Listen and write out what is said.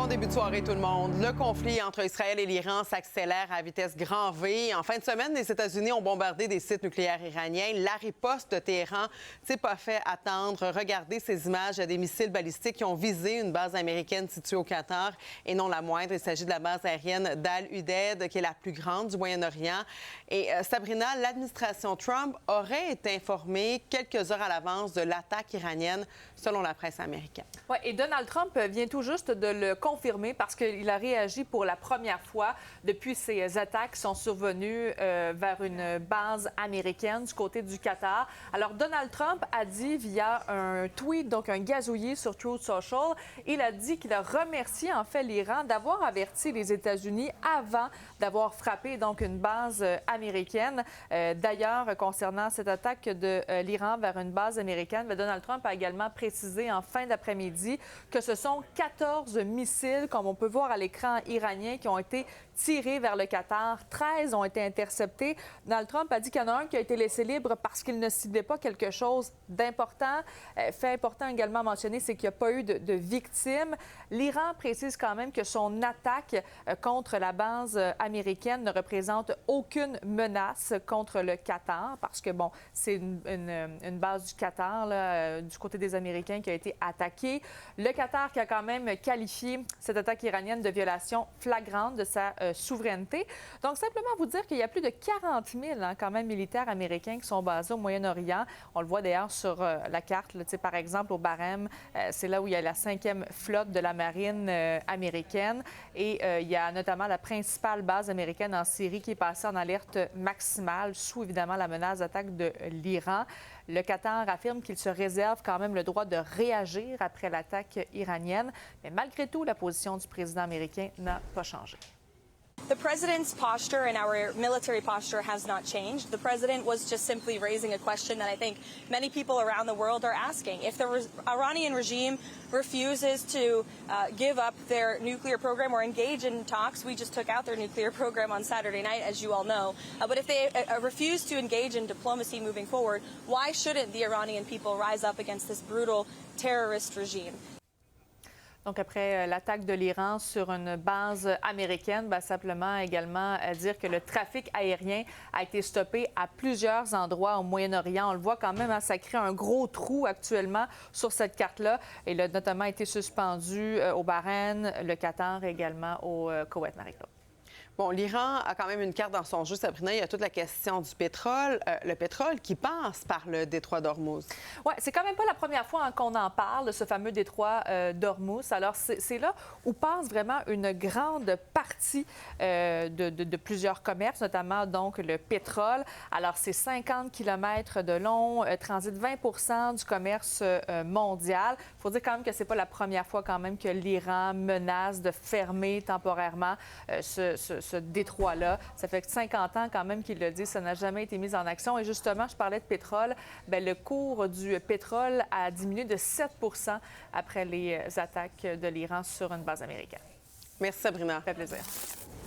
Bon début de soirée, tout le monde. Le conflit entre Israël et l'Iran s'accélère à vitesse grand V. En fin de semaine, les États-Unis ont bombardé des sites nucléaires iraniens. La riposte de Téhéran s'est pas fait attendre. Regardez ces images des missiles balistiques qui ont visé une base américaine située au Qatar et non la moindre. Il s'agit de la base aérienne d'Al-Udeid, qui est la plus grande du Moyen-Orient. Et Sabrina, l'administration Trump aurait été informée quelques heures à l'avance de l'attaque iranienne, selon la presse américaine. Oui, et Donald Trump vient tout juste de le confirmer parce qu'il a réagi pour la première fois depuis ces attaques qui sont survenues vers une base américaine du côté du Qatar. Alors, Donald Trump a dit via un tweet, donc un gazouillis sur Truth Social, il a dit qu'il a remercié en fait l'Iran d'avoir averti les États-Unis avant d'avoir frappé donc une base américaine. D'ailleurs, concernant cette attaque de l'Iran vers une base américaine, Donald Trump a également précisé en fin d'après-midi que ce sont 14 missiles, comme on peut voir à l'écran iranien, qui ont été tirés vers le Qatar. 13 ont été interceptés. Donald Trump a dit qu'il y en a un qui a été laissé libre parce qu'il ne ciblait pas quelque chose d'important. Fait important également à mentionner, c'est qu'il n'y a pas eu de victimes. L'Iran précise quand même que son attaque contre la base américaine ne représente aucune menace contre le Qatar parce que, bon, c'est une base du Qatar, là, du côté des Américains, qui a été attaquée. Le Qatar qui a quand même qualifié cette attaque iranienne de violation flagrante de sa souveraineté. Donc, simplement vous dire qu'il y a plus de 40 000 quand même militaires américains qui sont basés au Moyen-Orient. On le voit d'ailleurs sur la carte, là, par exemple au Bahreïn, c'est là où il y a la 5e flotte de la marine américaine. Et il y a notamment la principale base américaine en Syrie qui est passée en alerte maximale sous évidemment la menace d'attaque de l'Iran. Le Qatar affirme qu'il se réserve quand même le droit de réagir après l'attaque iranienne. Mais malgré tout, la position du président américain n'a pas changé. The president's posture and our military posture has not changed. The president was just simply raising a question that I think many people around the world are asking. If the Iranian regime refuses to give up their nuclear program or engage in talks, we just took out their nuclear program on Saturday night, as you all know. But if they refuse to engage in diplomacy moving forward, why shouldn't the Iranian people rise up against this brutal terrorist regime? Donc, après l'attaque de l'Iran sur une base américaine, simplement également dire que le trafic aérien a été stoppé à plusieurs endroits au Moyen-Orient. On le voit quand même, hein, ça crée un gros trou actuellement sur cette carte-là. Il a notamment été suspendu au Bahreïn, le Qatar et également au Koweït, Marie-Claude. Bon, l'Iran a quand même une carte dans son jeu, Sabrina. Il y a toute la question du pétrole. Le pétrole qui passe par le détroit d'Ormuz. Oui, c'est quand même pas la première fois qu'on en parle, de ce fameux détroit d'Ormuz. Alors, c'est là où passe vraiment une grande partie de plusieurs commerces, notamment donc le pétrole. Alors, c'est 50 km de long, transite 20 du commerce mondial. Il faut dire quand même que c'est pas la première fois quand même que l'Iran menace de fermer temporairement ce détroit-là. Ça fait 50 ans quand même qu'il le dit, ça n'a jamais été mis en action. Et justement, je parlais de pétrole. Bien, le cours du pétrole a diminué de 7 après les attaques de l'Iran sur une base américaine. Merci, Sabrina. Ça fait plaisir.